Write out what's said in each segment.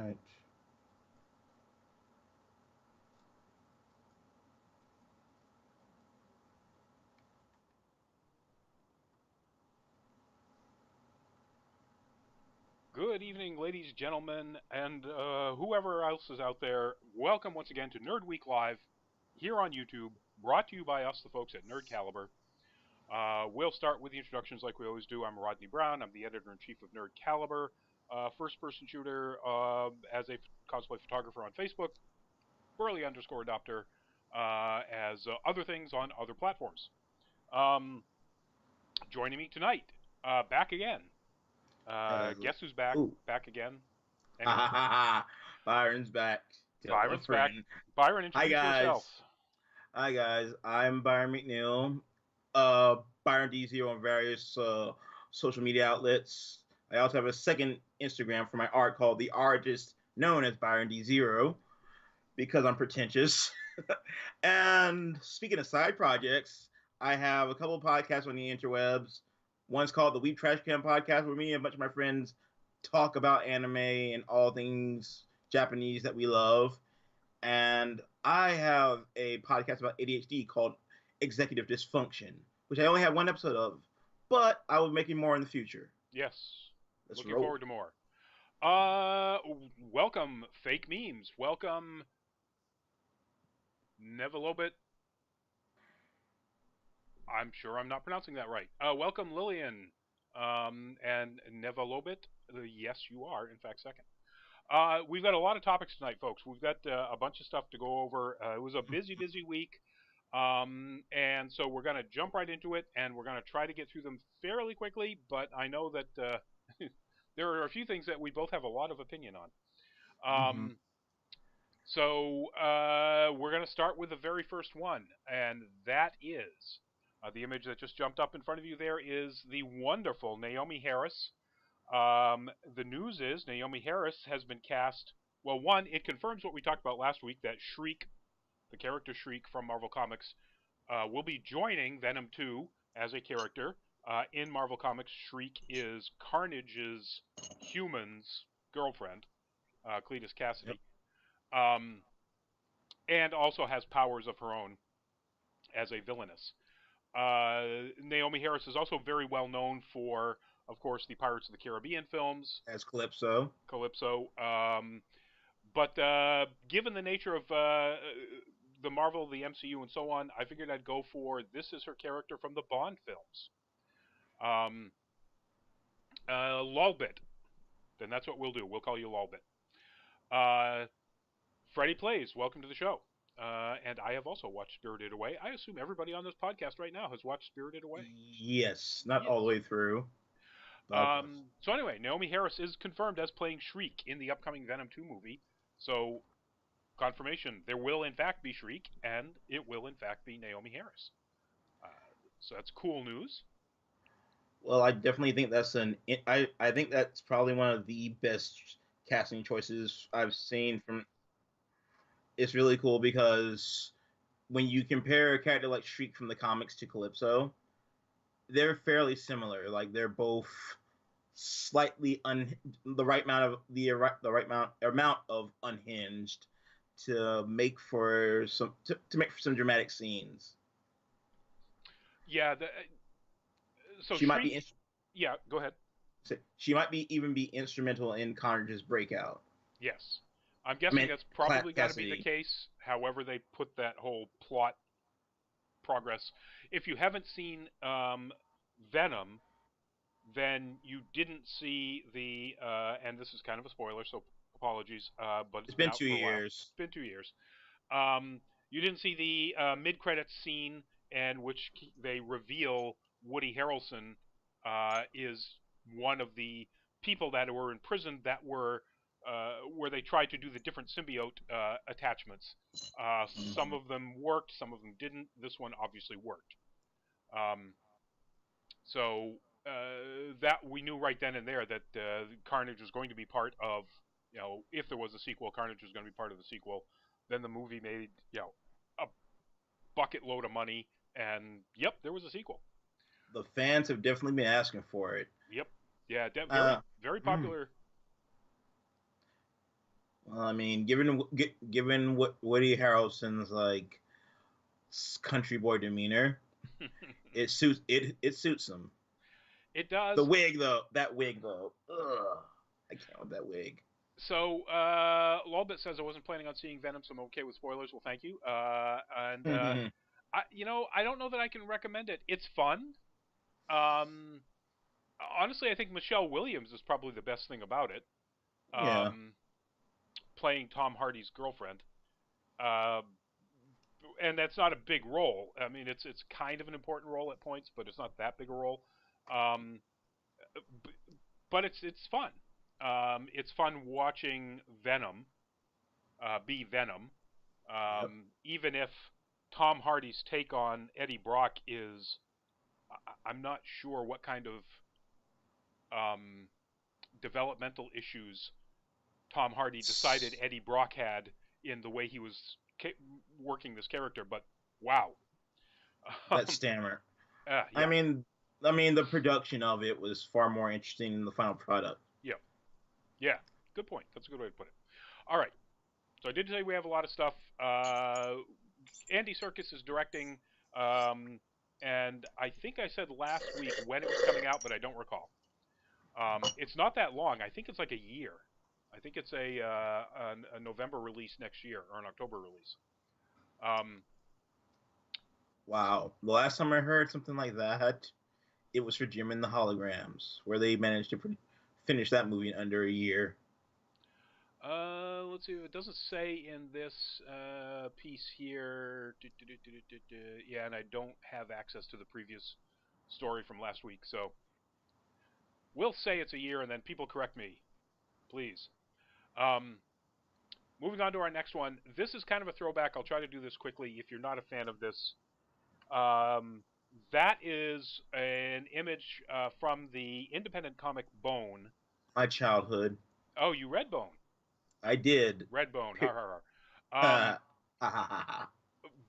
right. Good evening, ladies, gentlemen, and whoever else is out there. Welcome once again to Nerd Week Live here on YouTube, brought to you by us, the folks at Nerd Caliber. We'll start with the introductions like we always do. I'm Rodney Brown. I'm the editor-in-chief of Nerd Caliber, first-person shooter as a cosplay photographer on Facebook, Burley_adopter, as other things on other platforms. Joining me tonight, back again. Guess who's back? Ooh. Back again. Ha Anyone? ha ha ha. Byron's back. Tell a Byron's back. friend. Byron, Hi introduce yourself. guys. Hi guys. I'm Byron McNeil. Byron D0 on various social media outlets. I also have a second Instagram for my art called The Artist, known as Byron D0, because I'm pretentious. And speaking of side projects, I have a couple of podcasts on the interwebs. One's called the Weeb Trash Can Podcast, where me and a bunch of my friends talk about anime and all things Japanese that we love. And I have a podcast about ADHD called Executive Dysfunction, which I only have one episode of, but I will be making more in the future. Yes. Let's Looking roll. forward to more. Welcome, fake memes. Welcome, Nevelobit. I'm sure I'm not pronouncing that right. Welcome, Lillian, and Nevelobit. Yes, you are, in fact, second. We've got a lot of topics tonight, folks. We've got a bunch of stuff to go over. It was a busy week. And so we're going to jump right into it, and we're going to try to get through them fairly quickly, but I know that there are a few things that we both have a lot of opinion on. So we're going to start with the very first one, and that is the image that just jumped up in front of you there is the wonderful Naomi Harris. The news is Naomi Harris has been cast. Well, one, it confirms what we talked about last week, that Shriek, the character Shriek from Marvel Comics, will be joining Venom 2 as a character. In Marvel Comics, Shriek is Carnage's human's girlfriend, Cletus Cassidy, and also has powers of her own as a villainess. Naomi Harris is also very well known for, of course, the Pirates of the Caribbean films. As Calypso. But given the nature of the Marvel, the MCU, and so on, I figured I'd go for this is her character from the Bond films. Lolbit. Then that's what we'll do. We'll call you Lolbit. Freddie Plays, welcome to the show. And I have also watched Spirited Away. I assume everybody on this podcast right now has watched Spirited Away. Yes, not all the way through. So anyway, Naomi Harris is confirmed as playing Shriek in the upcoming Venom 2 movie. So, confirmation, there will in fact be Shriek, and it will in fact be Naomi Harris. So that's cool news. Well, I definitely think that's I think that's probably one of the best casting choices I've seen from. It's really cool because when you compare a character like Shriek from the comics to Calypso, they're fairly similar. Like they're both slightly the right amount of unhinged to make for some dramatic scenes. Yeah. So she might be. Yeah, go ahead. She might even be instrumental in Carnage's breakout. Yes. I'm guessing that's probably got to be the case. However, they put that whole plot progress. If you haven't seen Venom, then you didn't see the and this is kind of a spoiler, so apologies. But it's been 2 years. It's been 2 years. You didn't see the mid-credits scene in which they reveal Woody Harrelson is one of the people that were in prison that were. Where they tried to do the different symbiote attachments. Some of them worked, some of them didn't. This one obviously worked. So that we knew right then and there that Carnage was going to be part of, if there was a sequel, Carnage was going to be part of the sequel. Then the movie made, a bucket load of money, and yep, there was a sequel. The fans have definitely been asking for it. Yep. Yeah, very popular. Well, I mean, given what Woody Harrelson's like country boy demeanor, it suits him. It The does. wig though, that wig though, ugh, I can't with that wig. So, Lolbit says I wasn't planning on seeing Venom, so I'm okay with spoilers. Well, thank you. I don't know that I can recommend it. It's fun. Um, Honestly, I think Michelle Williams is probably the best thing about it. Yeah, Um, Playing Tom Hardy's girlfriend. Uh, and that's not a big role. I mean, it's kind of an important role at points, but it's not that big a role. Um, but it's fun. It's fun watching Venom be Venom, yep. even if Tom Hardy's take on Eddie Brock is, I'm not sure what kind of um, developmental issues Tom Hardy decided Eddie Brock had in the way he was working this character, but wow. That stammer. I Yeah, mean, the production of it was far more interesting than the final product. yeah, yeah. Good point. That's a good way to put it. All right. So I did say we have a lot of stuff. Andy Serkis is directing, and I think I said last week when it was coming out, but I don't recall. It's not that long. I think it's like a year. I think it's a November release next year or an October release. Wow, the last time I heard something like that, it was for Jim and the Holograms, where they managed to finish that movie in under a year. Let's see. It doesn't say in this piece here. Yeah, and I don't have access to the previous story from last week, so we'll say it's a year, and then people correct me, please. Um, Moving on to our next one. This is kind of a throwback. I'll try to do this quickly. If you're not a fan of this, that is an image from the independent comic Bone. My childhood. Oh, you read Bone? I did. Read Bone. Har har har. Ha ha ha.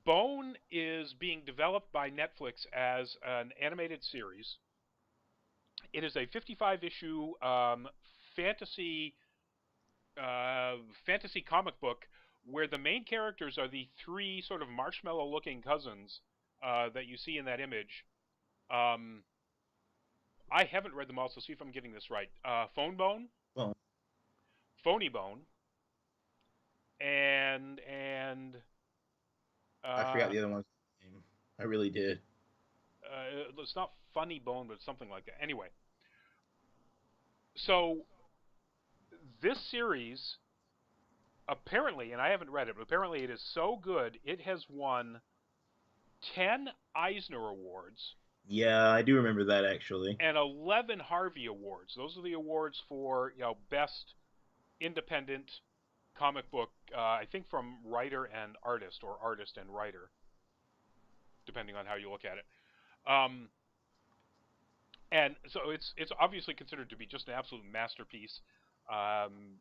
Bone is being developed by Netflix as an animated series. It is a 55 issue fantasy fantasy comic book where the main characters are the three sort of marshmallow looking cousins that you see in that image. I haven't read them all, so see if I'm getting this right. Phone Bone, Well, Phony Bone, and I forgot uh, the other one's name. I really did. it's not Funny Bone, but it's something like that. Anyway, so this series apparently, and I haven't read it, but apparently it is so good it has won 10 Eisner Awards Yeah, I do remember that actually. and 11 Harvey Awards. Those are the awards for best independent comic book. I think from writer and artist, or artist and writer, depending on how you look at it. Um, and so it's obviously considered to be just an absolute masterpiece. Um,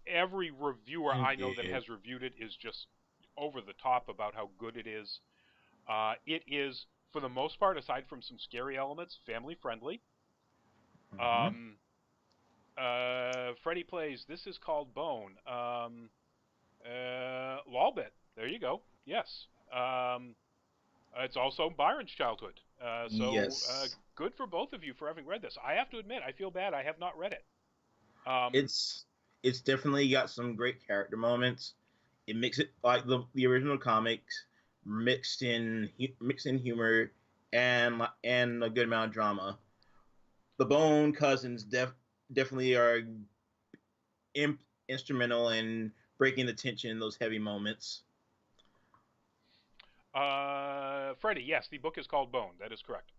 every reviewer I know that Indeed. has reviewed it is just over the top about how good it is. It is, for the most part, aside from some scary elements, family friendly. Mm-hmm. Um, Freddy plays. This is called Bone. Lolbit. There you go. Yes. It's also Byron's childhood. Yes. Good for both of you for having read this. I have to admit, I feel bad. I have not read it. It's it's definitely got some great character moments. It makes it like the original comics, mixed in humor and a good amount of drama. The Bone cousins definitely are instrumental in breaking the tension in those heavy moments. Freddy, yes, the book is called Bone. That is correct.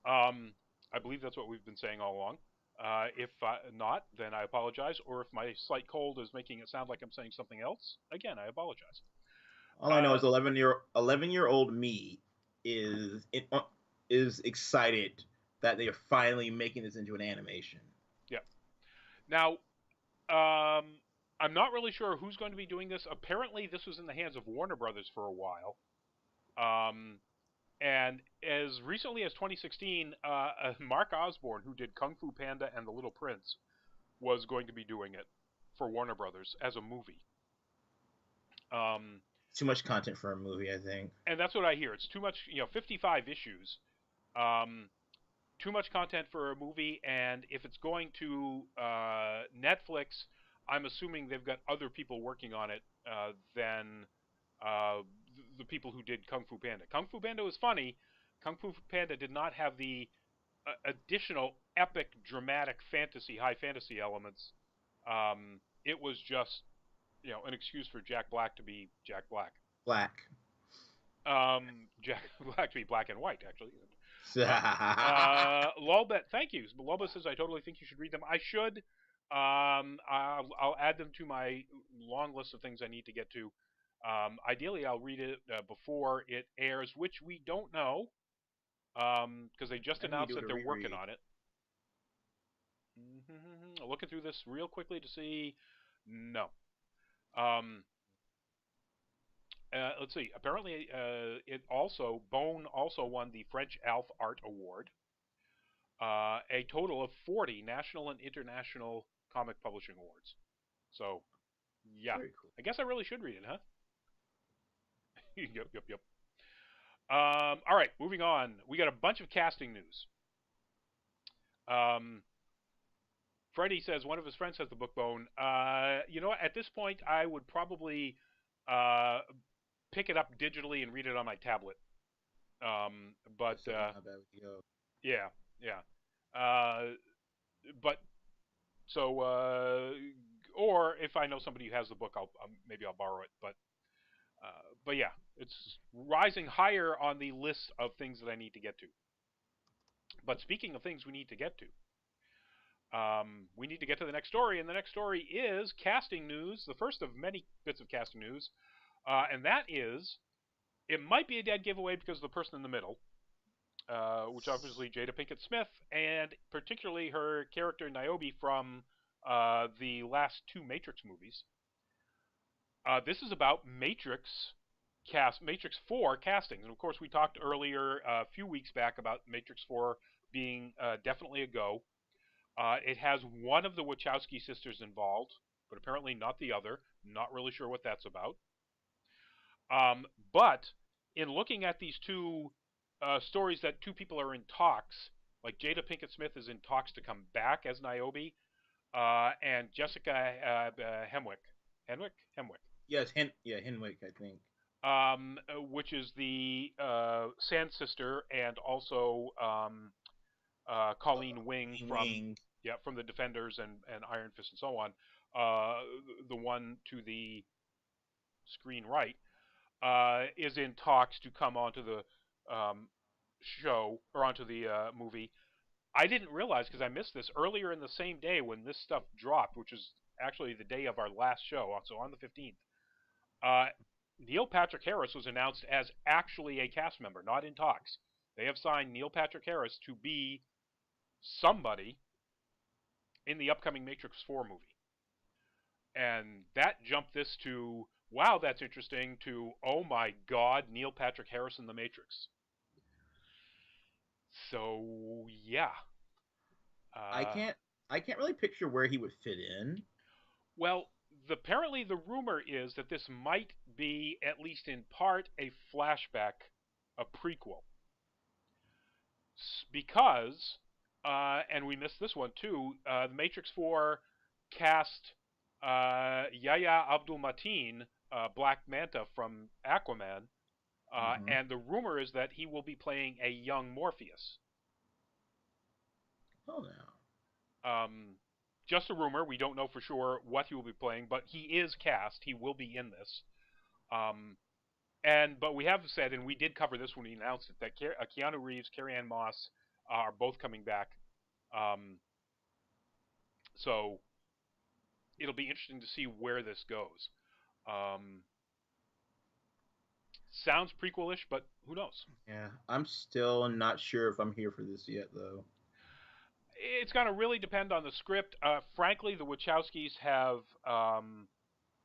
I believe that's what we've been saying all along. If not, then I apologize. Or if my slight cold is making it sound like I'm saying something else, again, I apologize. All I know is 11-year-old me is is excited that they are finally making this into an animation. Yeah. Now, I'm not really sure who's going to be doing this. Apparently, this was in the hands of Warner Brothers for a while. And as recently as 2016, Mark Osborne, who did Kung Fu Panda and The Little Prince, was going to be doing it for Warner Brothers as a movie. Um, Too much content for a movie, I think. and that's what I hear. It's too much, 55 issues. Um, Too much content for a movie, and if it's going to Netflix, I'm assuming they've got other people working on it than the people who did Kung Fu Panda. Kung Fu Panda was funny. Kung Fu Panda did not have the additional epic, dramatic fantasy, high fantasy elements. It was just, an excuse for Jack Black to be Jack Black. Black. Jack Black to be black and white, actually. Lolbet, thank you. Lolbet says, I totally think you should read them. I should. I'll add them to my long list of things I need to get to. Ideally, I'll read it before it airs, which we don't know, because they just announced that they're working on it. Looking through this real quickly to see. No. Let's see. Apparently, Bone also won the French Alf Art Award. A total of 40 national and international comic publishing awards. So, yeah. Very cool. I guess I really should read it, huh? Yep. All right, moving on. We got a bunch of casting news. Freddie says one of his friends has the book Bone. At this point, I would probably pick it up digitally and read it on my tablet. Yeah. Or if I know somebody who has the book, maybe I'll borrow it. But yeah, it's rising higher on the list of things that I need to get to. But speaking of things we need to get to, we need to get to the next story, and the next story is casting news, the first of many bits of casting news, and that is, it might be a dead giveaway because of the person in the middle, which obviously Jada Pinkett Smith, and particularly her character Niobe from the last two Matrix movies. This is about Matrix 4 castings, and of course we talked earlier a few weeks back about Matrix 4 being definitely a go. It has one of the Wachowski sisters involved, but apparently not the other. Not really sure what that's about. But in looking at these two stories that two people are in talks, like Jada Pinkett Smith is in talks to come back as Niobe, and Jessica Henwick? Yes, Henwick, I think. Which is the Sand Sister, and also Colleen Wing from the Defenders and Iron Fist and so on. The one to the screen right is in talks to come onto the show, or onto the movie. I didn't realize, because I missed this earlier in the same day when this stuff dropped, which is actually the day of our last show, so on the 15th. Neil Patrick Harris was announced as actually a cast member, not in talks. They have signed Neil Patrick Harris to be somebody in the upcoming Matrix 4 movie. And that jumped this to, wow, that's interesting, to, oh my god, Neil Patrick Harris in the Matrix. So, yeah. I can't really picture where he would fit in. Well, apparently the rumor is that this might be, at least in part, a flashback, a prequel. Because, and we missed this one too, the Matrix 4 cast Yahya Abdul-Mateen, Black Manta from Aquaman, and the rumor is that he will be playing a young Morpheus. Oh, no. Just a rumor. We don't know for sure what he will be playing, but he is cast. He will be in this. But we have said, and we did cover this when we announced it, that Keanu Reeves, Carrie-Anne Moss are both coming back. So it'll be interesting to see where this goes. Sounds prequel-ish, but who knows? Yeah, I'm still not sure if I'm here for this yet, though. It's going to really depend on the script. Frankly, the Wachowskis have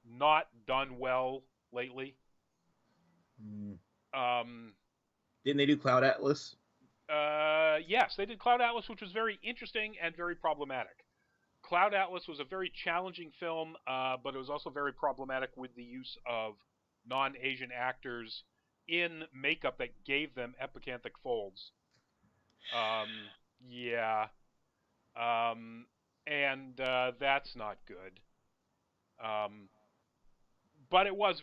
not done well lately. Didn't they do Cloud Atlas? Yes, they did Cloud Atlas, which was very interesting and very problematic. Cloud Atlas was a very challenging film, but it was also very problematic with the use of non-Asian actors in makeup that gave them epicanthic folds. Yeah, and that's not good. Um, but it was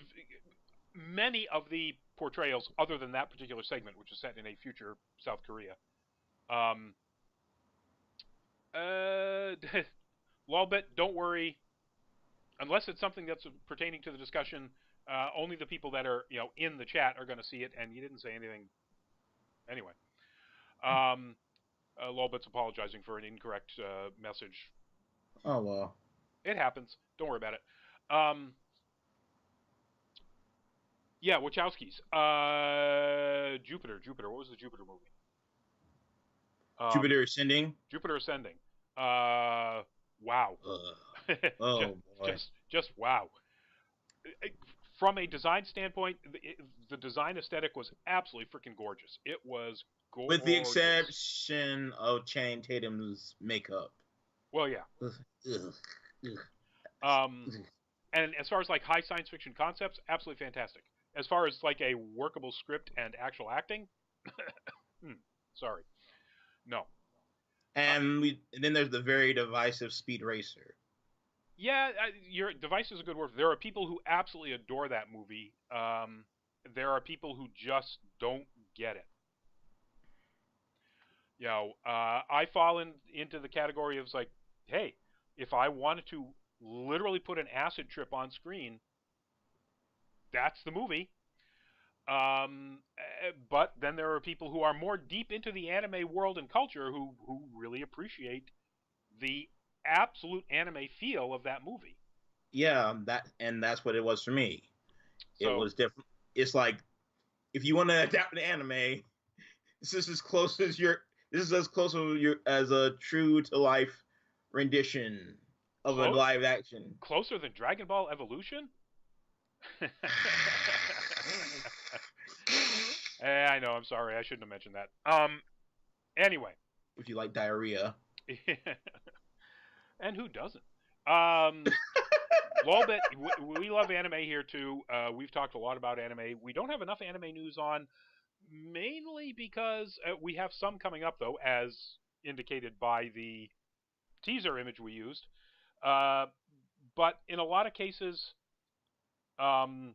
many of the portrayals, other than that particular segment, which is set in a future South Korea. Um, uh, Lolbit, don't worry. Unless it's something that's pertaining to the discussion, only the people that are in the chat are going to see it, and you didn't say anything anyway. Lolbit's apologizing for an incorrect message. Oh well. It happens. Don't worry about it. Yeah, Wachowskis. Jupiter. What was the Jupiter movie? Jupiter Ascending. Jupiter Ascending. Wow. Oh boy. Just wow. From a design standpoint, the design aesthetic was absolutely freaking gorgeous. It was gorgeous. With the exception of Channing Tatum's makeup. Well, yeah. And as far as like high science fiction concepts, absolutely fantastic. As far as like a workable script and actual acting, sorry, no. And then there's the very divisive Speed Racer. Yeah, your device is a good word. There are people who absolutely adore that movie. There are people who just don't get it. I fall into the category of like, hey, if I wanted to literally put an acid trip on screen, that's the movie. But then there are people who are more deep into the anime world and culture who really appreciate the absolute anime feel of that movie. Yeah, that's what it was for me. So, it was different. It's like if you want to adapt an anime, this is as close as as a true to life rendition of a live action. Closer than Dragon Ball Evolution? I know, I'm sorry, I shouldn't have mentioned that. Anyway. If you like diarrhea. And who doesn't? Lolbit, we love anime here too. We've talked a lot about anime. We don't have enough anime news on, mainly because we have some coming up, though, as indicated by the teaser image we used. But in a lot of cases, I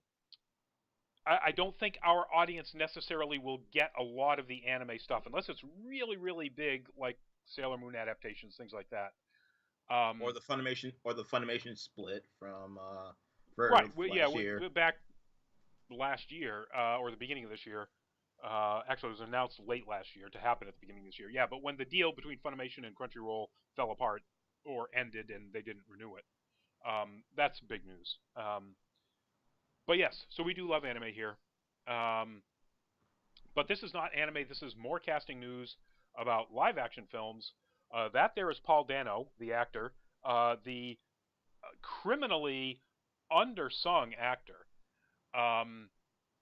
don't think our audience necessarily will get a lot of the anime stuff unless it's really, really big, like Sailor Moon adaptations, things like that. Or the Funimation split from right. Last year. Back last year or the beginning of this year. Actually, it was announced late last year to happen at the beginning of this year. Yeah, but when the deal between Funimation and Crunchyroll fell apart or ended and they didn't renew it, that's big news. But yes, so we do love anime here. But this is not anime. This is more casting news about live-action films. That there is Paul Dano, the actor, the criminally undersung actor,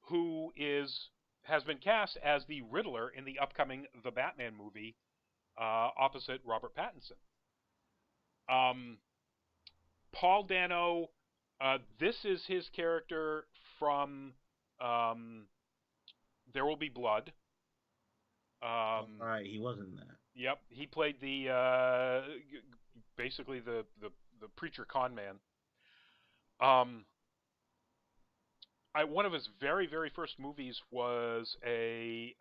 who has been cast as the Riddler in the upcoming The Batman movie opposite Robert Pattinson. Paul Dano, this is his character from There Will Be Blood. All right, he wasn't that. Yep, he played the basically the preacher con man. One of his very, very first movies was a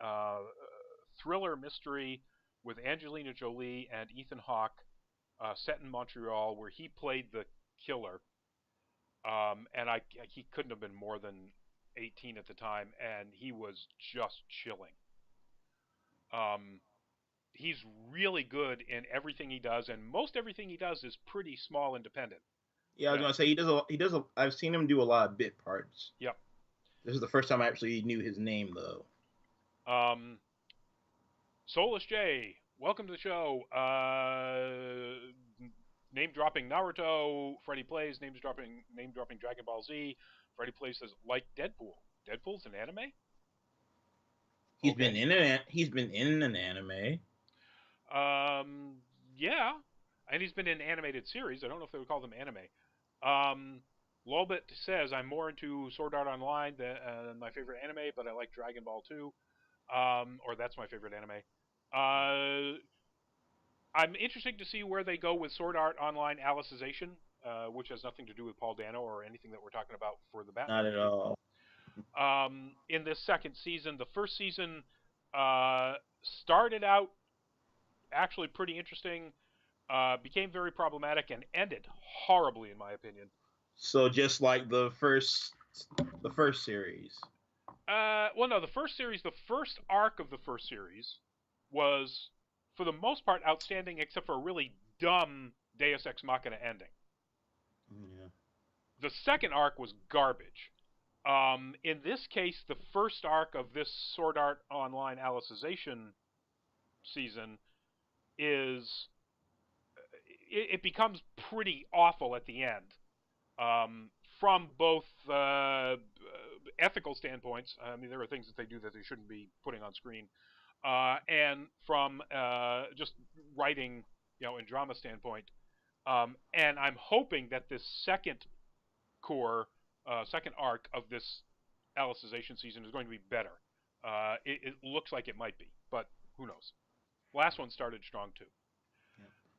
thriller mystery with Angelina Jolie and Ethan Hawke, set in Montreal, where he played the killer. And he couldn't have been more than 18 at the time, and he was just chilling. He's really good in everything he does, and most everything he does is pretty small independent. Yeah, I was gonna say he does. I've seen him do a lot of bit parts. Yep. This is the first time I actually knew his name, though. Soulless J, welcome to the show. Name dropping Naruto. Freddy plays name dropping Dragon Ball Z. Freddy plays says like Deadpool. Deadpool's an anime. He's been in an anime. Yeah. and he's been in animated series. I don't know if they would call them anime. Um, Lolbit says, I'm more into Sword Art Online than my favorite anime, but I like Dragon Ball too. Or that's my favorite anime. Uh, I'm interested to see where they go with Sword Art Online Alicization, which has nothing to do with Paul Dano or anything that we're talking about for the Batman Not at movie. all. In this second season, the first season started out actually pretty interesting, became very problematic, and ended horribly, in my opinion. So just like the first series. Well, no, the first arc of the first series was, for the most part, outstanding, except for a really dumb Deus Ex Machina ending. Yeah. The second arc was garbage. In this case, the first arc of this Sword Art Online Alicization season is it becomes pretty awful at the end, from both ethical standpoints. I mean, there are things that they do that they shouldn't be putting on screen, and from just writing, and drama standpoint. And I'm hoping that this second arc of this Alicization season is going to be better. It looks like it might be, but who knows? Last one started strong too.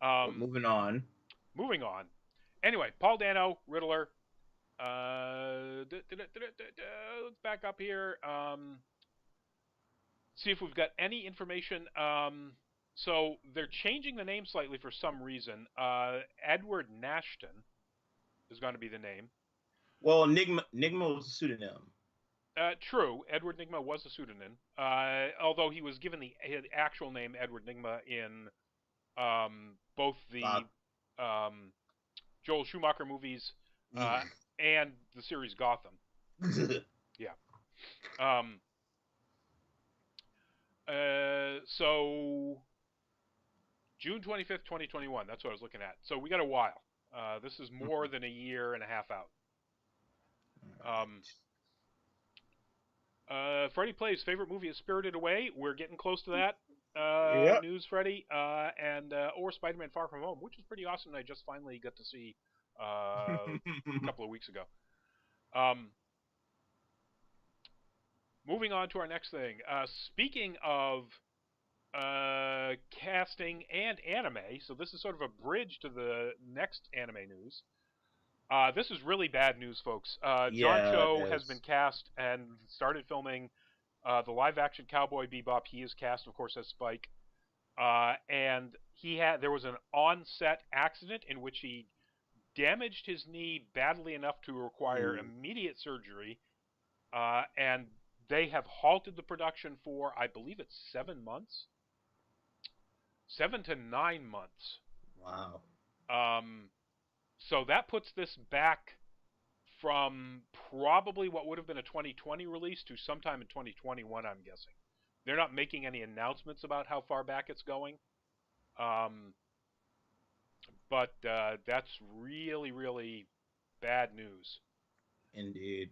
But moving on. Moving on. Anyway, Paul Dano, Riddler. Let's back up here. See if we've got any information. So they're changing the name slightly for some reason. Edward Nashton is going to be the name. Well, Nigma was a pseudonym. True, Edward Nigma was a pseudonym, although he was given his actual name Edward Nigma in both the Joel Schumacher movies and the series Gotham. Yeah. So June 25th, 2021. That's what I was looking at. So we got a while. This is more than a year and a half out. Freddie Plays favorite movie is Spirited Away. We're getting close to that. Yep. News, Freddie, or Spider-Man: Far From Home, which is pretty awesome. I just finally got to see a couple of weeks ago. Moving on to our next thing. Speaking of casting and anime, so this is sort of a bridge to the next anime news. This is really bad news, folks. John Cho has been cast and started filming the live-action Cowboy Bebop. He is cast, of course, as Spike. And there was an on-set accident in which he damaged his knee badly enough to require immediate surgery. And they have halted the production for, I believe it's 7 months. 7 to 9 months. Wow. So that puts this back from probably what would have been a 2020 release to sometime in 2021, I'm guessing. They're not making any announcements about how far back it's going. But that's really, really bad news. Indeed.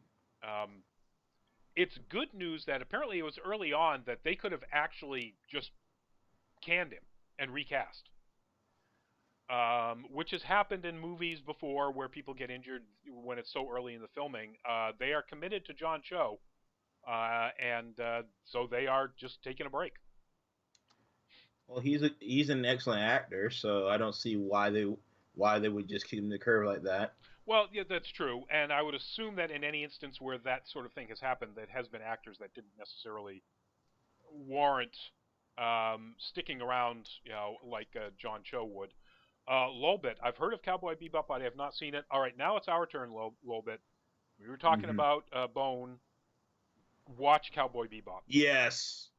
It's good news that apparently it was early on that they could have actually just canned him and recast. Which has happened in movies before where people get injured when it's so early in the filming. They are committed to John Cho, and so they are just taking a break. Well, he's an excellent actor, so I don't see why they would just kick him to the curb like that. Well, yeah, that's true, and I would assume that in any instance where that sort of thing has happened, that has been actors that didn't necessarily warrant sticking around, like John Cho would. Lolbit, I've heard of Cowboy Bebop, but I have not seen it. All right, now it's our turn, Lolbit. We were talking about Bone. Watch Cowboy Bebop. Yes.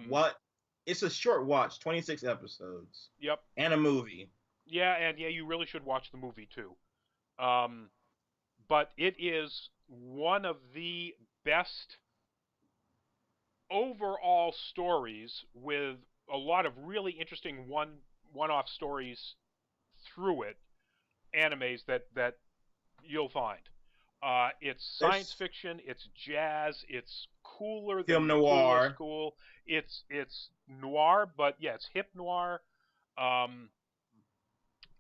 What? It's a short watch, 26 episodes. Yep. And a movie. Yeah, and you really should watch the movie too. But it is one of the best overall stories with a lot of really interesting one-off stories through it, animes that you'll find. It's science fiction, it's jazz, it's cooler than film noir. Cool. It's noir, but yeah, it's hip noir.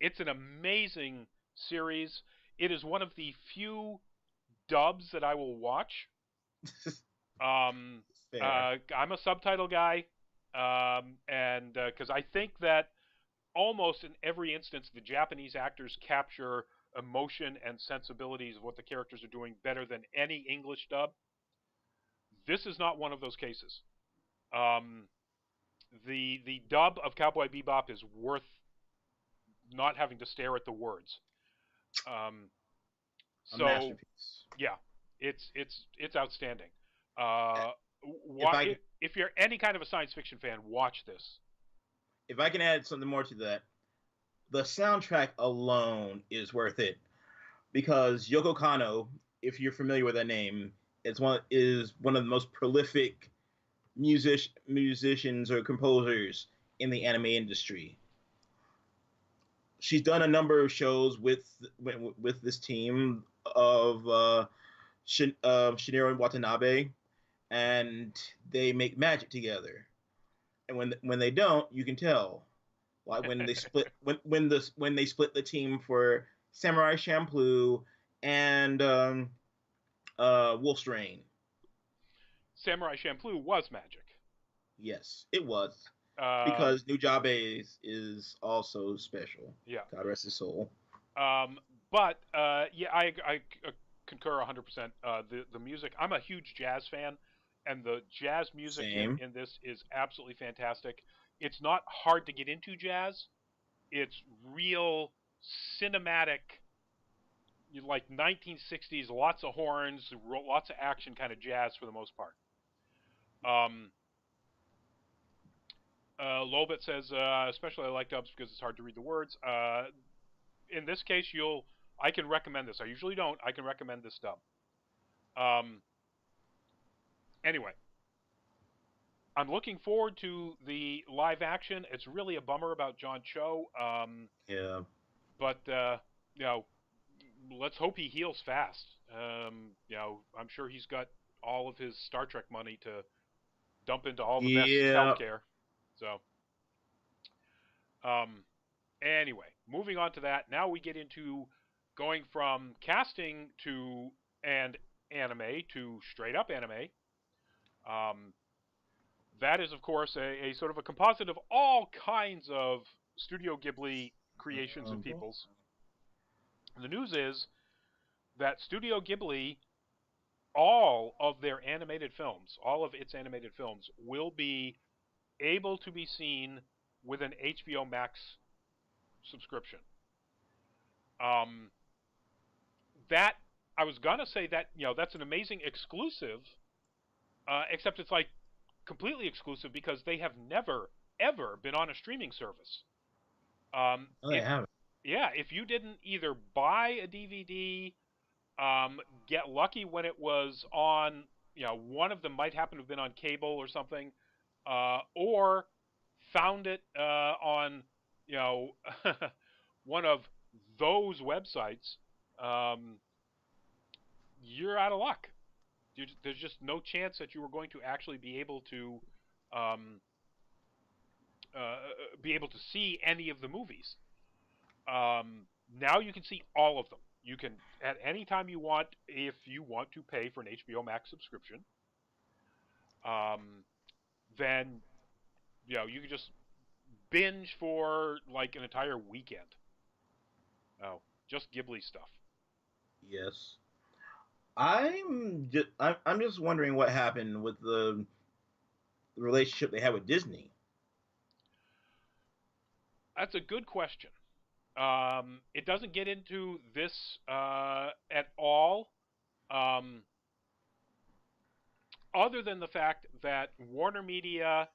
It's an amazing series. It is one of the few dubs that I will watch. Um, Fair. I'm a subtitle guy, and because I think that almost in every instance, the Japanese actors capture emotion and sensibilities of what the characters are doing better than any English dub. This is not one of those cases. Um, the dub of Cowboy Bebop is worth not having to stare at the words. Um, A so masterpiece. yeah, it's outstanding. Uh, If I if you're any kind of a science fiction fan, watch this. if I can add something more to that, the soundtrack alone is worth it because Yoko Kanno, if you're familiar with that name, is one of the most prolific musicians or composers in the anime industry. She's done a number of shows with this team of Shigeru Watanabe, and they make magic together. And when they don't, you can tell. Like when they split when they split the team for Samurai Champloo and Wolf's Rain. Samurai Champloo was magic. Yes, it was Um, because Nujabe is also special. yeah. God rest his soul. But yeah, I concur 100%. The music. I'm a huge jazz fan, and the jazz music Same. in this is absolutely fantastic. It's not hard to get into jazz. It's real cinematic, like 1960s, lots of horns, lots of action kind of jazz for the most part. Um, Lobet says, especially I like dubs because it's hard to read the words. In this case, I can recommend this. I usually don't. I can recommend this dub. Um, anyway, I'm looking forward to the live action. It's really a bummer about John Cho, Yeah. but you know, let's hope he heals fast. You know, I'm sure he's got all of his Star Trek money to dump into all the best Yeah. healthcare. So, um, anyway, moving on to that. Now we get into going from casting to and anime to straight up anime. Um, that is, of course, a sort of a composite of all kinds of Studio Ghibli creations and peoples. The news is that Studio Ghibli, all of its animated films, will be able to be seen with an HBO Max subscription. Um, that I was gonna say that that's an amazing exclusive, except it's like completely exclusive because they have never ever been on a streaming service. Oh, they If have it. Yeah, if you didn't either buy a DVD, get lucky when it was on, one of them might happen to have been on cable or something, or found it on, you know, one of those websites, um, you're out of luck. There's just no chance that you were going to actually um, be able to see any of the movies. Now you can see all of them. You can at any time you want, if you want to pay for an HBO Max subscription. Um, then you can just binge for like an entire weekend. Oh, just Ghibli stuff. Yes. I'm just wondering what happened with the relationship they had with Disney. That's a good question. It doesn't get into this at all, um, other than the fact that Warner Media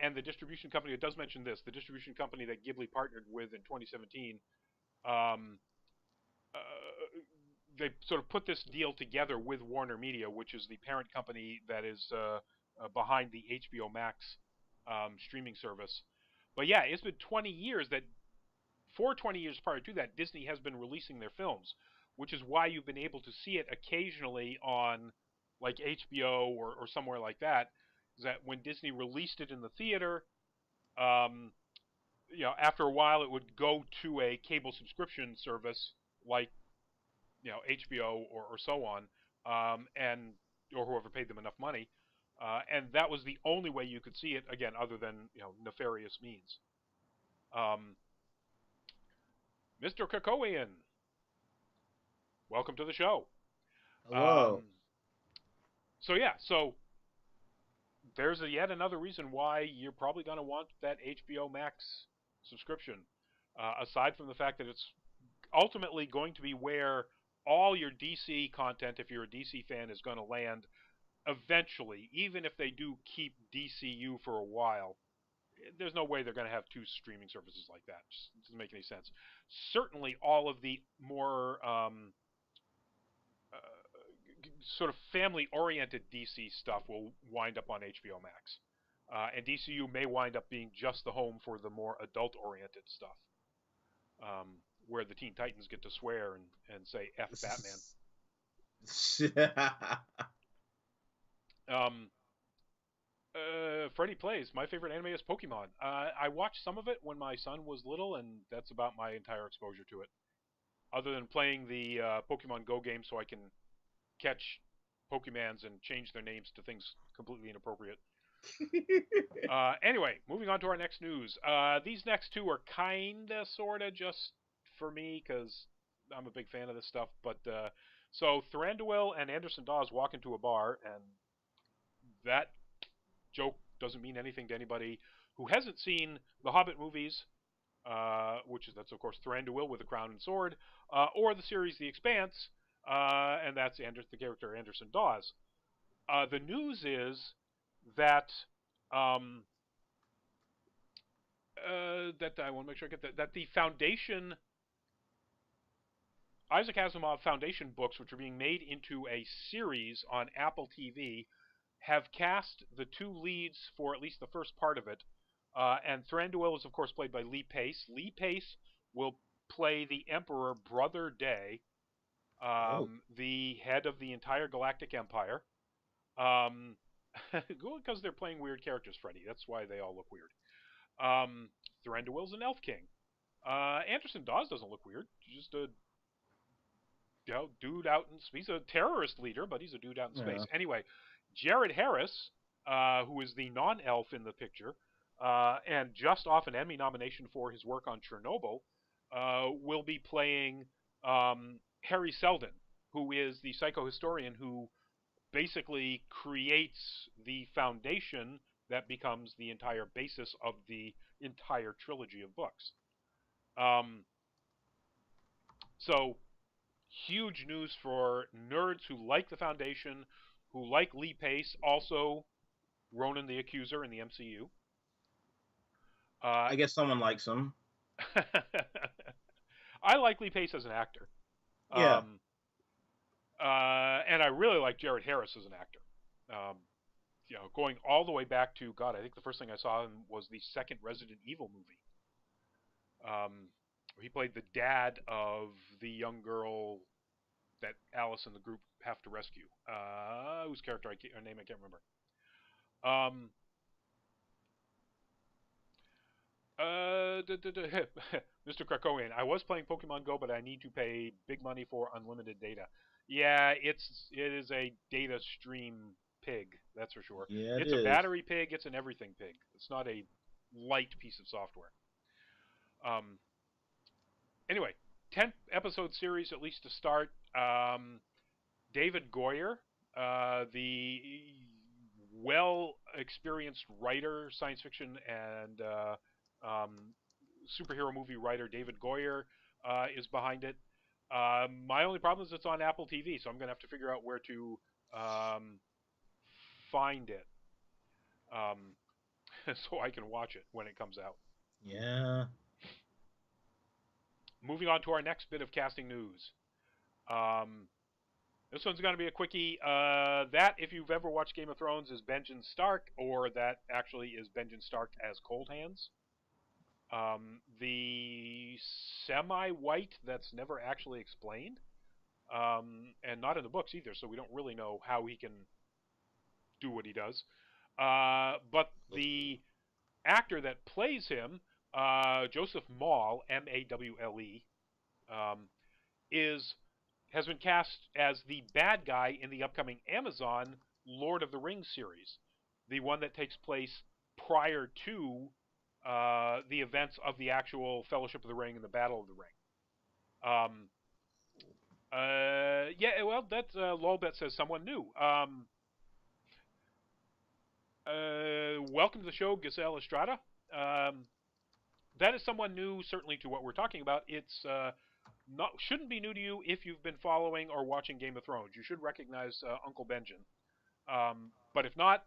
and the distribution company, it does mention this, the distribution company that Ghibli partnered with in 2017, um, uh, they sort of put this deal together with Warner Media, which is the parent company that is behind the HBO Max streaming service. But yeah, it's been 20 years that for 20 years prior to that, Disney has been releasing their films, which is why you've been able to see it occasionally on like HBO or somewhere like that. Is that when Disney released it in the theater, um, after a while, it would go to a cable subscription service like HBO or so on, and or whoever paid them enough money, and that was the only way you could see it again, other than nefarious means. Mr. Krakowian, welcome to the show. Hello. So there's yet another reason why you're probably going to want that HBO Max subscription. Aside from the fact that it's ultimately going to be where all your DC content, if you're a DC fan, is going to land eventually. Even if they do keep DCU for a while, there's no way they're going to have two streaming services like that. Just doesn't make any sense. Certainly, all of the more sort of family-oriented DC stuff will wind up on HBO Max. And DCU may wind up being just the home for the more adult-oriented stuff, where the Teen Titans get to swear and say F Batman. Freddy Plays. My favorite anime is Pokemon. I watched some of it when my son was little, and that's about my entire exposure to it. Other than playing the Pokemon Go game so I can catch Pokemans and change their names to things completely inappropriate. Anyway, moving on to our next news. These next two are kinda, sorta, just for me, because I'm a big fan of this stuff. But so Thranduil and Anderson Dawes walk into a bar, and that joke doesn't mean anything to anybody who hasn't seen the Hobbit movies, that's of course Thranduil with a crown and sword, or the series The Expanse, and that's the character Anderson Dawes. The news is that that I want to make sure I get that the Foundation, Isaac Asimov Foundation books, which are being made into a series on Apple TV, have cast the two leads for at least the first part of it. And Thranduil is, of course, played by Lee Pace. Lee Pace will play the Emperor Brother Day, the head of the entire Galactic Empire. Because they're playing weird characters, Freddy. That's why they all look weird. Thranduil's an Elf King. Anderson Dawes doesn't look weird. He's just a dude out in space. He's a terrorist leader, but he's a dude out in space. Anyway, Jared Harris, who is the non-elf in the picture, and just off an Emmy nomination for his work on Chernobyl, will be playing Harry Seldon, who is the psychohistorian who basically creates the foundation that becomes the entire basis of the entire trilogy of books. So, huge news for nerds who like the Foundation, who like Lee Pace, also Ronan the Accuser in the MCU. I guess someone likes him. I like Lee Pace as an actor. Yeah. And I really like Jared Harris as an actor. Going all the way back to, God, I think the first thing I saw him was the second Resident Evil movie. He played the dad of the young girl that Alice and the group have to rescue. Whose character her name I can't remember. Mr. Krakowian, I was playing Pokemon Go, but I need to pay big money for unlimited data. Yeah, it is a data stream pig, that's for sure. Yeah, it's a battery pig, it's an everything pig. It's not a light piece of software. Anyway, 10-episode series, at least to start. David Goyer, the well-experienced writer, science fiction and superhero movie writer David Goyer is behind it. My only problem is it's on Apple TV, so I'm going to have to figure out where to find it so I can watch it when it comes out. Yeah. Moving on to our next bit of casting news. This one's going to be a quickie. That, if you've ever watched Game of Thrones, is Benjen Stark, or that actually is Benjen Stark as Cold Hands. The semi-white that's never actually explained, and not in the books either, so we don't really know how he can do what he does. But the actor that plays him Joseph Mawle, Mawle, um, is has been cast as the bad guy in the upcoming Amazon Lord of the Rings series, the one that takes place prior to the events of the actual Fellowship of the Ring and the Battle of the Ring. Yeah, well, that's Lolbet says someone new. Welcome to the show, Giselle Estrada. That is someone new, certainly to what we're talking about. It's shouldn't be new to you if you've been following or watching Game of Thrones. You should recognize Uncle Benjen. But if not,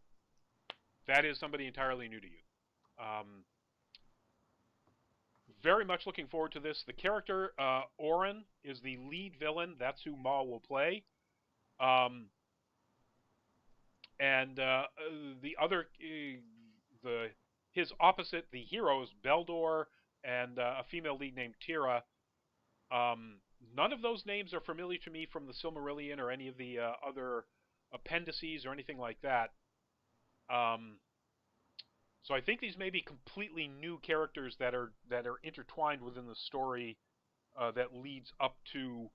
that is somebody entirely new to you. Very much looking forward to this. The character Oren is the lead villain. That's who Maul will play. And the other, his opposite, the heroes, Beldor and a female lead named Tira. None of those names are familiar to me from the Silmarillion or any of the other appendices or anything like that. So I think these may be completely new characters that are intertwined within the story that leads up to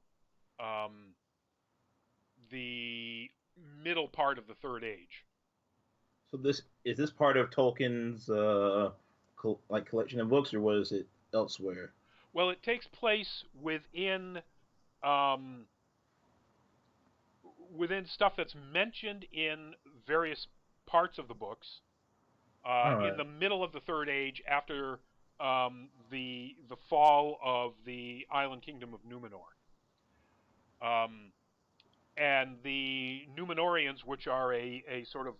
the middle part of the Third Age. So is this part of Tolkien's collection of books, or was it elsewhere? Well, it takes place within stuff that's mentioned in various parts of the books. In the middle of the Third Age, after the fall of the island kingdom of Numenor. And the Numenorians, which are a sort of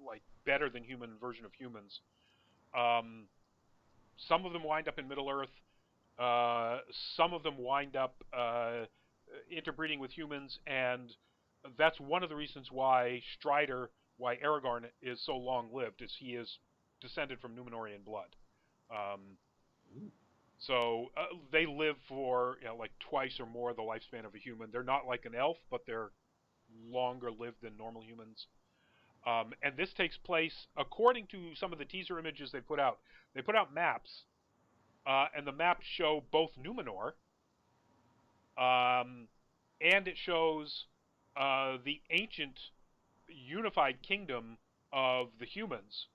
like better than human version of humans, some of them wind up in Middle Earth. Some of them wind up interbreeding with humans, and that's one of the reasons why Aragorn is so long-lived, is he is descended from Numenorian blood. So they live for like twice or more the lifespan of a human. They're not like an elf, but they're longer lived than normal humans. And this takes place, according to some of the teaser images they put out. They put out maps, and the maps show both Numenor, and it shows the ancient unified kingdom of the humans,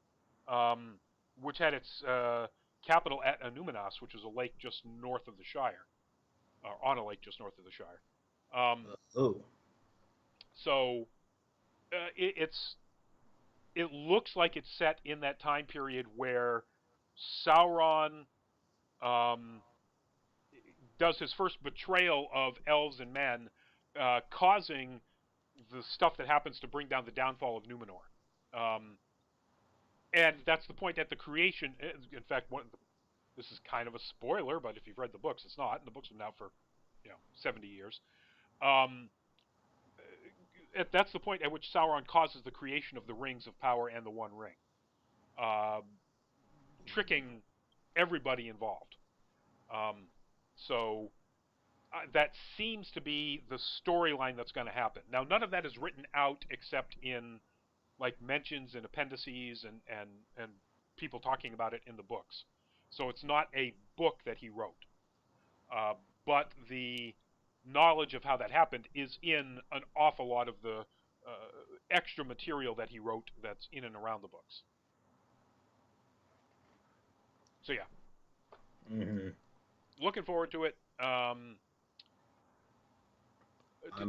which had its capital at Anuminas, which is a lake just north of the Shire, or on a lake just north of the Shire. So it looks like it's set in that time period where Sauron does his first betrayal of elves and men, causing the stuff that happens to bring down the downfall of Numenor. And that's the point at the creation. In fact, this is kind of a spoiler, but if you've read the books, it's not. And the books have been out for 70 years. That's the point at which Sauron causes the creation of the Rings of Power and the One Ring, tricking everybody involved. So that seems to be the storyline that's going to happen. Now, none of that is written out except in like mentions and appendices and people talking about it in the books. So it's not a book that he wrote. But the knowledge of how that happened is in an awful lot of the extra material that he wrote that's in and around the books. So yeah. Mm-hmm. Looking forward to it. I'm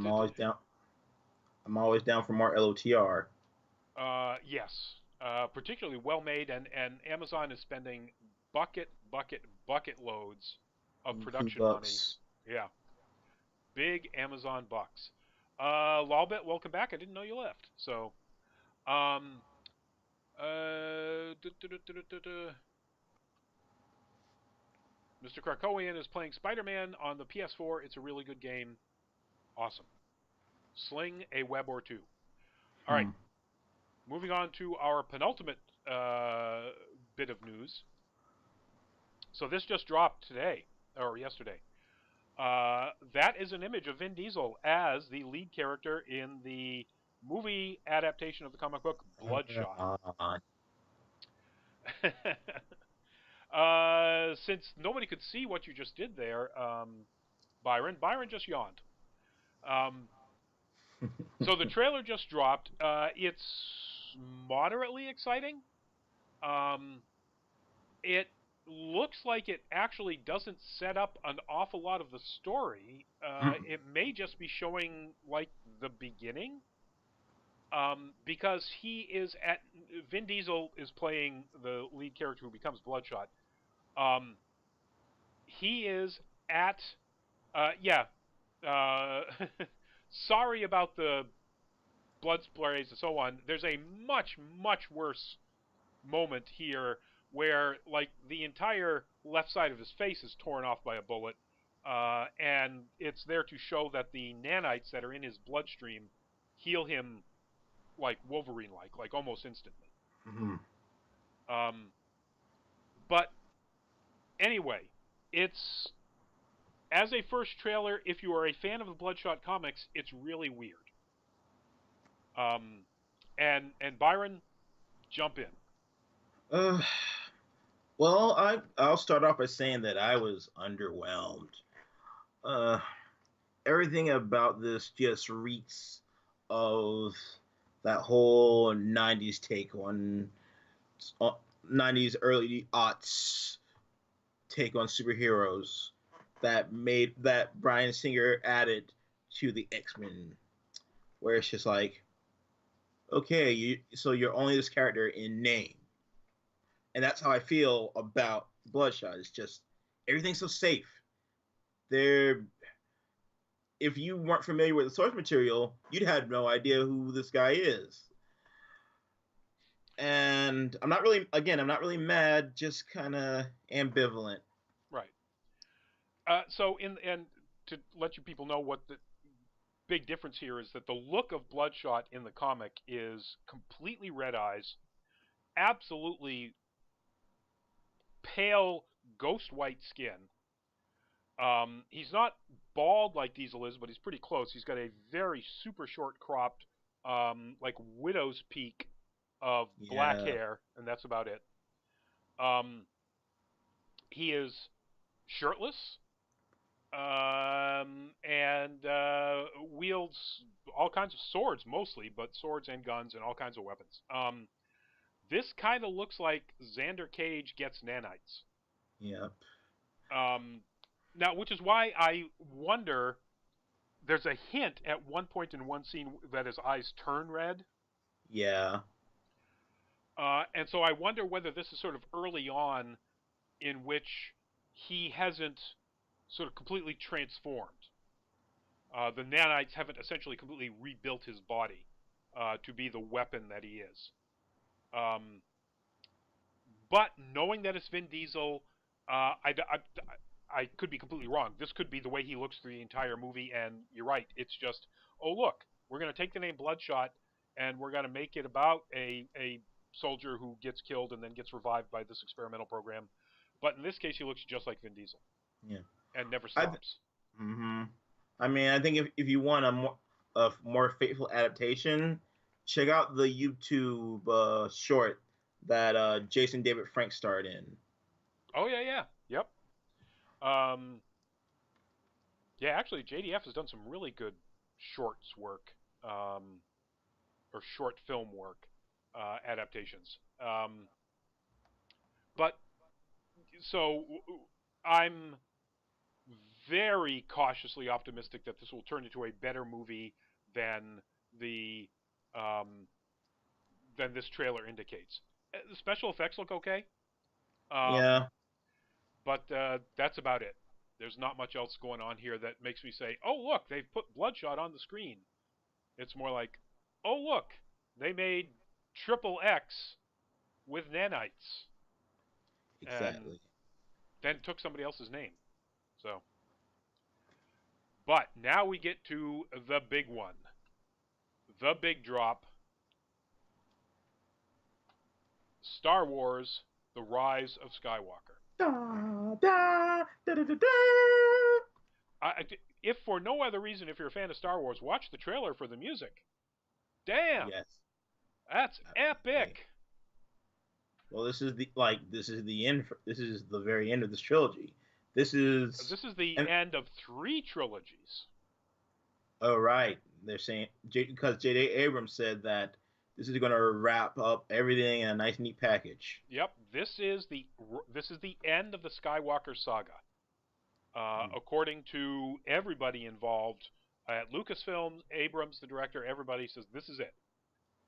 always down. I'm always down for more LOTR. Yes. Particularly well made, and Amazon is spending bucket loads of production money. Yeah. Big Amazon bucks. Lolbet, welcome back. I didn't know you left. So, Mr. Krakowian is playing Spider-Man on the PS4. It's a really good game. Awesome. Sling a web or two. All right. Moving on to our penultimate bit of news. So this just dropped today, or yesterday. That is an image of Vin Diesel as the lead character in the movie adaptation of the comic book Bloodshot. Since nobody could see what you just did there, Byron just yawned. Um, so the trailer just dropped. It's moderately exciting. Um, it looks like it actually doesn't set up an awful lot of the story. It may just be showing like the beginning. Because Vin Diesel is playing the lead character who becomes Bloodshot. Um, he is at, yeah. Uh, sorry about the blood sprays and so on. There's a much, much worse moment here where, like, the entire left side of his face is torn off by a bullet, and it's there to show that the nanites that are in his bloodstream heal him like Wolverine-like, like almost instantly. Mm-hmm. Um, but anyway, it's as a first trailer. If you are a fan of the Bloodshot comics, it's really weird. And Byron, jump in. Uh, well, I'll start off by saying that I was underwhelmed. Uh, Everything about this just reeks of that whole '90s take on '90s early aughts take on superheroes that Bryan Singer added to the X-Men, where it's just like, okay, so you're only this character in name, and that's how I feel about Bloodshot. It's just everything's so safe. There, if you weren't familiar with the source material, you'd have no idea who this guy is. And I'm not really mad, just kind of ambivalent. Right. So, and to let you people know what the big difference here is, that the look of Bloodshot in the comic is completely red eyes, absolutely pale ghost white skin. He's not bald like Diesel is, but he's pretty close. He's got a very super short cropped, like widow's peak of black Yeah, hair, and that's about it. Um, he is shirtless, and wields all kinds of swords, mostly, but swords and guns and all kinds of weapons. This kind of looks like Xander Cage gets nanites. yeah, Um, Now, which is why I wonder. There's a hint at one point in one scene that his eyes turn red, yeah, and so I wonder whether this is sort of early on, in which he hasn't sort of completely transformed. The nanites haven't essentially completely rebuilt his body to be the weapon that he is. Um, but knowing that it's Vin Diesel, I could be completely wrong. This could be the way he looks through the entire movie, and you're right. It's just, oh, look, we're going to take the name Bloodshot, and we're going to make it about a soldier who gets killed and then gets revived by this experimental program. But in this case, he looks just like Vin Diesel yeah. and never I stops. mm-hmm. I mean, I think if you want a more faithful adaptation, check out the YouTube short that Jason David Frank starred in. Oh, yeah. Yep. Um, yeah, actually, JDF has done some really good shorts work, or short film work adaptations. But so I'm very cautiously optimistic that this will turn into a better movie than the um, than this trailer indicates. The special effects look okay, um, Yeah, but that's about it. There's not much else going on here that makes me say, "Oh, look, they've put Bloodshot on the screen." It's more like, "Oh, look, they made Triple X with nanites and exactly. then took somebody else's name." So, but now we get to the big one, the big drop. Star Wars: The Rise of Skywalker. Da, da, da, da, da, da. If for no other reason, if you're a fan of Star Wars, watch the trailer for the music. Damn, Yes, that's absolutely. epic. Well, this is the end. This is the very end of this trilogy. This is This is the and end of 3 trilogies. oh right, they're saying because J.J. Abrams said that this is going to wrap up everything in a nice, neat package. Yep, this is the end of the Skywalker saga. According to everybody involved at Lucasfilm, Abrams, the director, everybody says this is it.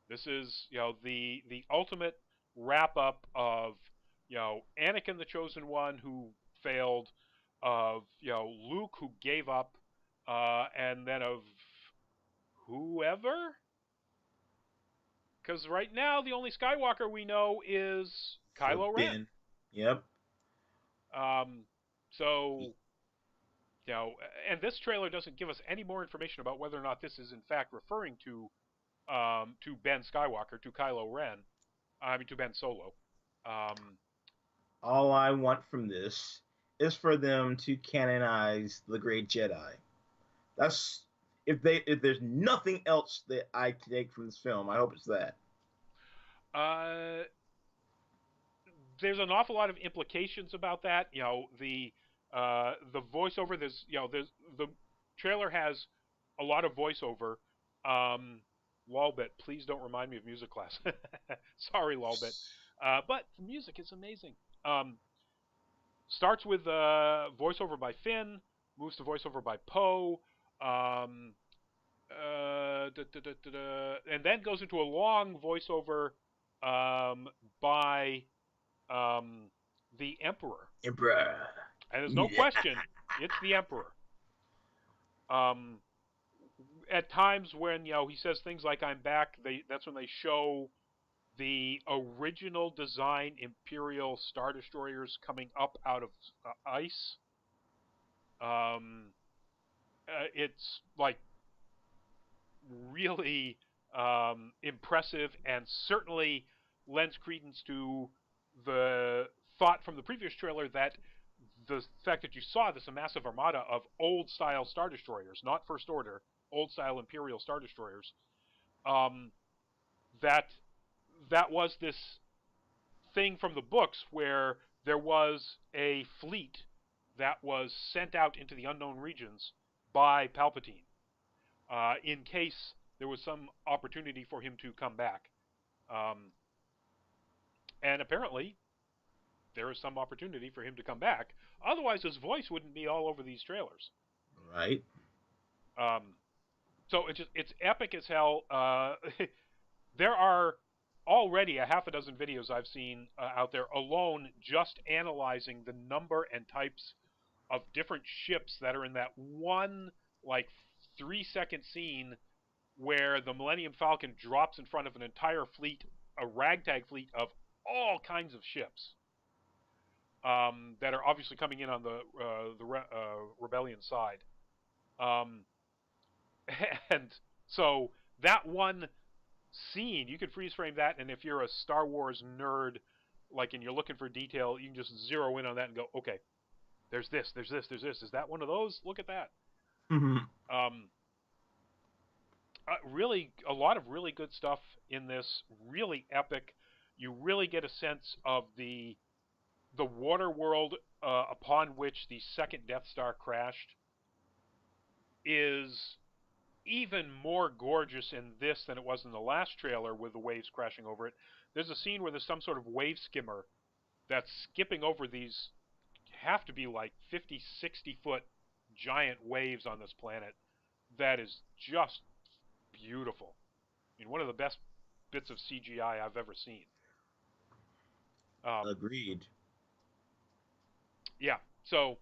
This is the ultimate wrap up of Anakin the Chosen One who failed, of Luke who gave up, and then of whoever. Because right now the only Skywalker we know is Kylo Ren. Finn. Yep. Um, so and this trailer doesn't give us any more information about whether or not this is in fact referring to Ben Skywalker, to Kylo Ren. I mean, to Ben Solo. All I want from this is for them to canonize the Great Jedi. That's if there's nothing else that I take from this film, I hope it's that. Uh, there's an awful lot of implications about that. The voiceover. There's the trailer has a lot of voiceover. Lolbit, please don't remind me of music class. Sorry, Lolbit. But the music is amazing. Starts with voiceover by Finn, moves to voiceover by Poe, and then goes into a long voiceover by the Emperor. Emperor. And there's no question, it's the Emperor. At times when he says things like "I'm back," that's when they show the original design Imperial Star Destroyers coming up out of ice. It's like really impressive, and certainly lends credence to the thought from the previous trailer that the fact that you saw this a massive armada of old style Star Destroyers, not First Order, old style Imperial Star Destroyers, that was this thing from the books where there was a fleet that was sent out into the unknown regions by Palpatine in case there was some opportunity for him to come back. And apparently, there is some opportunity for him to come back. Otherwise, his voice wouldn't be all over these trailers. Right. So it's epic as hell. There are already a half a dozen videos I've seen out there alone just analyzing the number and types of different ships that are in that one 3-second scene where the Millennium Falcon drops in front of an entire fleet, a ragtag fleet of all kinds of ships that are obviously coming in on the Rebellion side. And so that one scene, you could freeze frame that, and if you're a Star Wars nerd, and you're looking for detail, you can just zero in on that and go, okay, there's this, there's this, there's this. Is that one of those? Look at that. Really, a lot of really good stuff in this. Really epic. You really get a sense of the water world upon which the second Death Star crashed is even more gorgeous in this than it was in the last trailer with the waves crashing over it. There's a scene where there's some sort of wave skimmer that's skipping over these, have to be 50, 60 foot giant waves on this planet. That is just beautiful. I mean, one of the best bits of CGI I've ever seen. Agreed. Yeah, so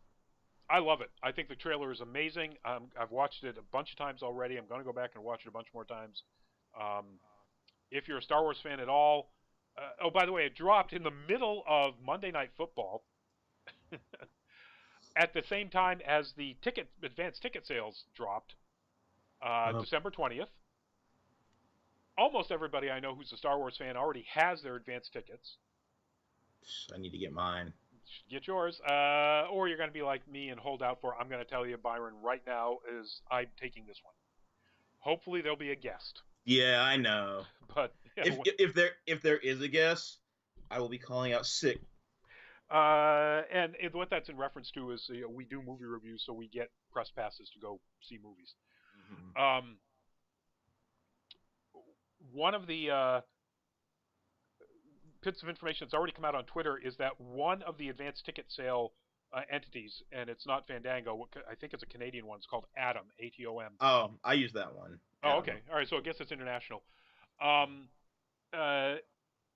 I love it. I think the trailer is amazing. I've watched it a bunch of times already. I'm going to go back and watch it a bunch more times. If you're a Star Wars fan at all, oh, by the way, it dropped in the middle of Monday Night Football at the same time as the advanced ticket sales dropped, December 20th. Almost everybody I know who's a Star Wars fan already has their advanced tickets. I need to get mine. Get yours, or you're going to be like me and hold out for. I'm going to tell you, Byron, right now is I'm taking this one. Hopefully, there'll be a guest. Yeah, I know. But if there is a guest, I will be calling out sick. And what that's in reference to is we do movie reviews, so we get press passes to go see movies. Mhm. Um, one of the bits of information that's already come out on Twitter is that one of the advanced ticket sale entities, and it's not Fandango, I think it's a Canadian one, it's called Atom, ATOM. Oh, I use that one. Oh, Adam. okay. All right, so I guess it's international. Um, uh,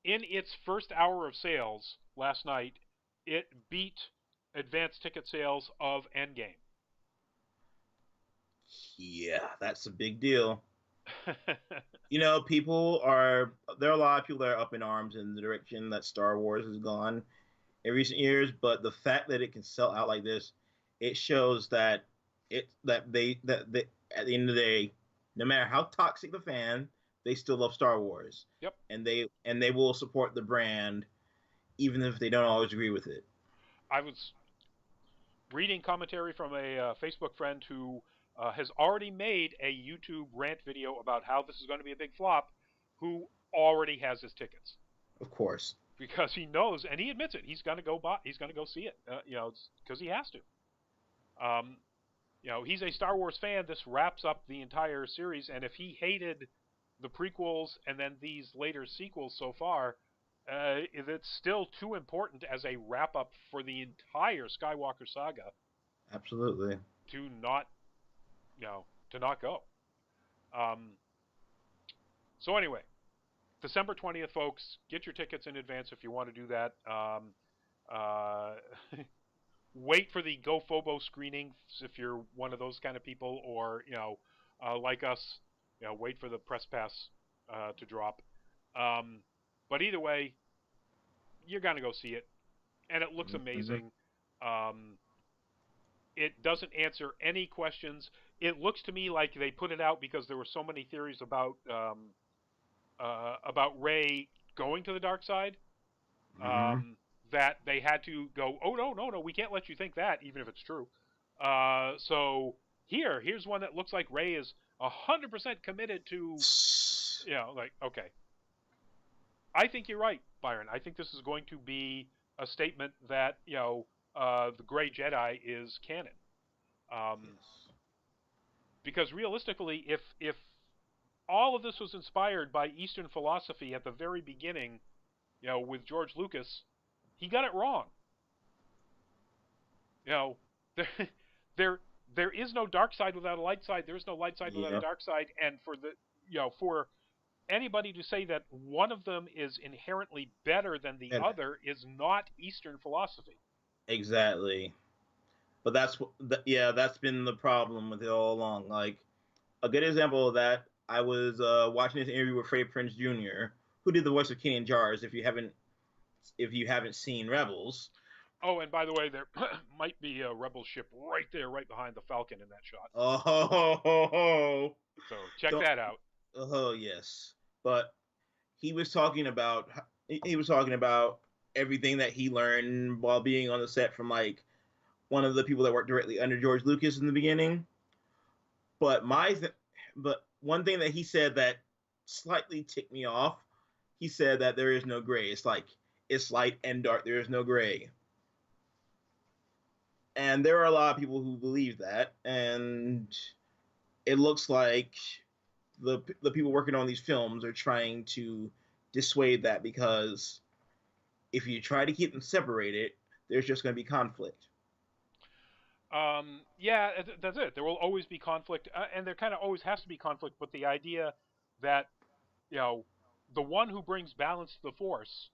in its first hour of sales last night, it beat advanced ticket sales of Endgame. Yeah, that's a big deal. You know, there are a lot of people that are up in arms in the direction that Star Wars has gone in recent years, but the fact that it can sell out like this, it shows that they at the end of the day, no matter how toxic the fan, they still love Star Wars, Yep. and they will support the brand even if they don't always agree with it. I was reading commentary from a Facebook friend who has already made a YouTube rant video about how this is going to be a big flop, who already has his tickets Of course. because he knows and he admits it. He's going to go buy. He's going to go see it. Because he has to. Um, he's a Star Wars fan. This wraps up the entire series, and if he hated the prequels and then these later sequels so far, it's still too important as a wrap up for the entire Skywalker saga Absolutely. to not, to not go. Um, so anyway, December 20th, folks, get your tickets in advance if you want to do that. Uh, wait for the GoFobo screenings if you're one of those kind of people, or like us, wait for the press pass to drop. But either way, you're gonna go see it, and it looks Mm-hmm. amazing. Um, it doesn't answer any questions. It looks to me like they put it out because there were so many theories about Rey going to the dark side, Mm-hmm. that they had to go, oh no, we can't let you think that, even if it's true. So here's one that looks like Rey is 100% committed to, like, okay. I think you're right, Byron. I think this is going to be a statement that the Gray Jedi is canon. Yes. Because realistically, if all of this was inspired by Eastern philosophy at the very beginning, with George Lucas, he got it wrong. You know, there, there is no dark side without a light side. There is no light side without a Yeah. dark side. And for anybody to say that one of them is inherently better than the And other is not Eastern philosophy. exactly. But yeah, that's been the problem with it all along. Like a good example of that, I was watching this interview with Freddie Prinze Jr., who did the voice of Kenny and Jars. If you haven't seen Rebels, Oh, and by the way, there might be a rebel ship right there, right behind the Falcon in that shot. oh, So check don't, that out. oh yes. But he was talking about he was talking about everything that he learned while being on the set from like one of the people that worked directly under George Lucas in the beginning. But but one thing that he said that slightly ticked me off, he said that there is no gray. It's light and dark. There is no gray. And there are a lot of people who believe that, and it looks like the people working on these films are trying to dissuade that because if you try to keep them separated, there's just going to be conflict. Yeah, that's it. There will always be conflict, and there kind of always has to be conflict. But the idea that you know the one who brings balance to the force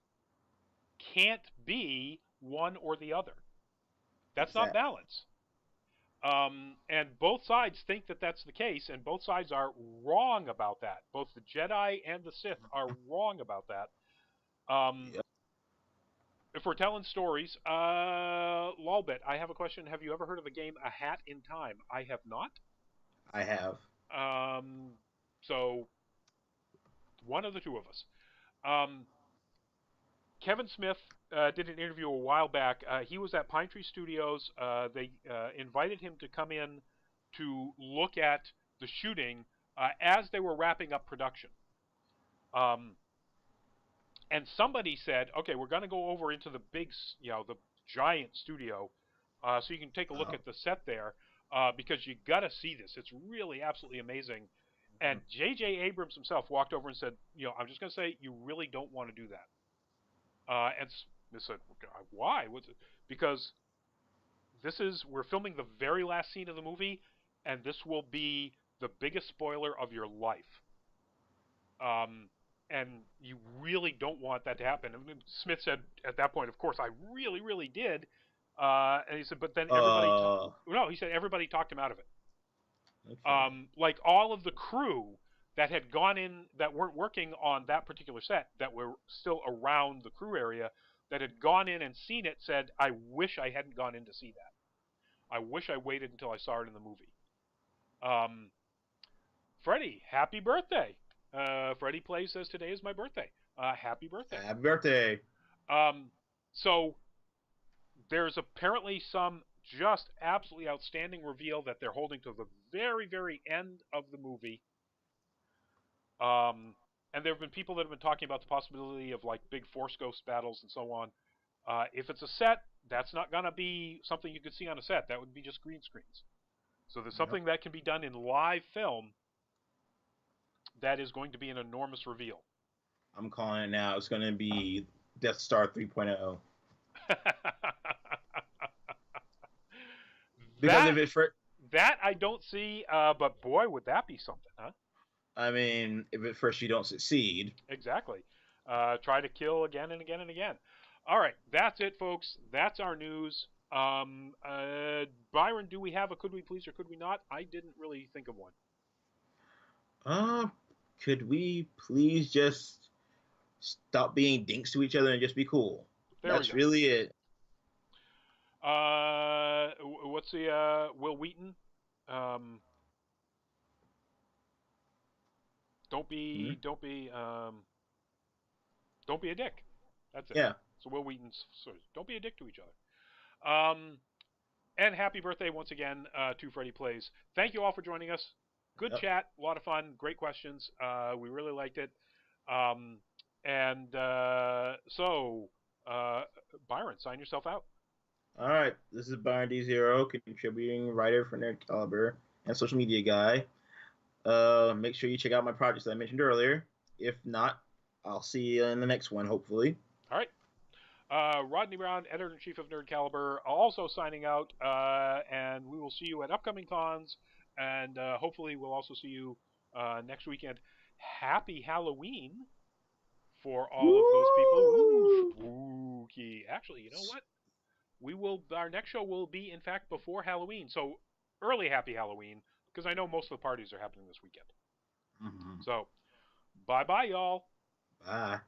can't be one or the other. That's not Exactly. balance. And both sides think that that's the case, and both sides are wrong about that. Both the Jedi and the Sith are wrong about that. Um, Yep, if we're telling stories, Lolbit, I have a question. Have you ever heard of the game A Hat in Time? I have not. I have. Um, so one of the two of us. Um, Kevin Smith did an interview a while back. He was at Pine Tree Studios. They invited him to come in to look at the shooting as they were wrapping up production. Um, And somebody said, okay, we're going to go over into the big, the giant studio, so you can take a look Oh. at the set there, because you got to see this. It's really absolutely amazing. And J.J. Abrams himself walked over and said, I'm just going to say, you really don't want to do that. And Smith said, why? Because we're filming the very last scene of the movie, and this will be the biggest spoiler of your life. And you really don't want that to happen. And Smith said at that point, of course, I really, really did. And he said, but then everybody, no, he said everybody talked him out of it. Okay. Like all of the crew that had gone in, that weren't working on that particular set, that were still around the crew area, that had gone in and seen it, said, I wish I hadn't gone in to see that. I wish I waited until I saw it in the movie. Freddie, happy birthday. Freddie Play says today is my birthday. Happy birthday. Happy birthday. So there's apparently some just absolutely outstanding reveal that they're holding to the very, very end of the movie. And there have been people that have been talking about the possibility of like big Force Ghost battles and so on. If it's a set, that's not going to be something you could see on a set. That would be just green screens. So there's something that can be done in live film that is going to be an enormous reveal. I'm calling it now. It's going to be Death Star 3.0. Because if it's that I don't see, but boy, would that be something, huh? I mean, if at first you don't succeed. Exactly. Try to kill again and again and again. All right, that's it, folks. That's our news. Byron, do we have a could we please or could we not? I didn't really think of one. Could we please just stop being dinks to each other and just be cool? That's really it. What's the Will Wheaton? Don't be a dick. That's it. Yeah. So Will Wheaton's don't be a dick to each other. And happy birthday once again to Freddie Plays. Thank you all for joining us. Good chat, a lot of fun, great questions. We really liked it. So Byron, sign yourself out. All right, this is Byron D0, contributing writer for Nerd Caliber and social media guy. Make sure you check out my projects that I mentioned earlier. If not, I'll see you in the next one, hopefully. All right. Rodney Brown, editor-in-chief of Nerd Caliber, also signing out, and we will see you at upcoming cons, and hopefully we'll also see you next weekend. Happy Halloween for all of those people. Ooh, spooky. Actually, you know what? Our next show will be, in fact, before Halloween, so early Happy Halloween, because I know most of the parties are happening this weekend. Mm-hmm. So, bye-bye, y'all. Bye.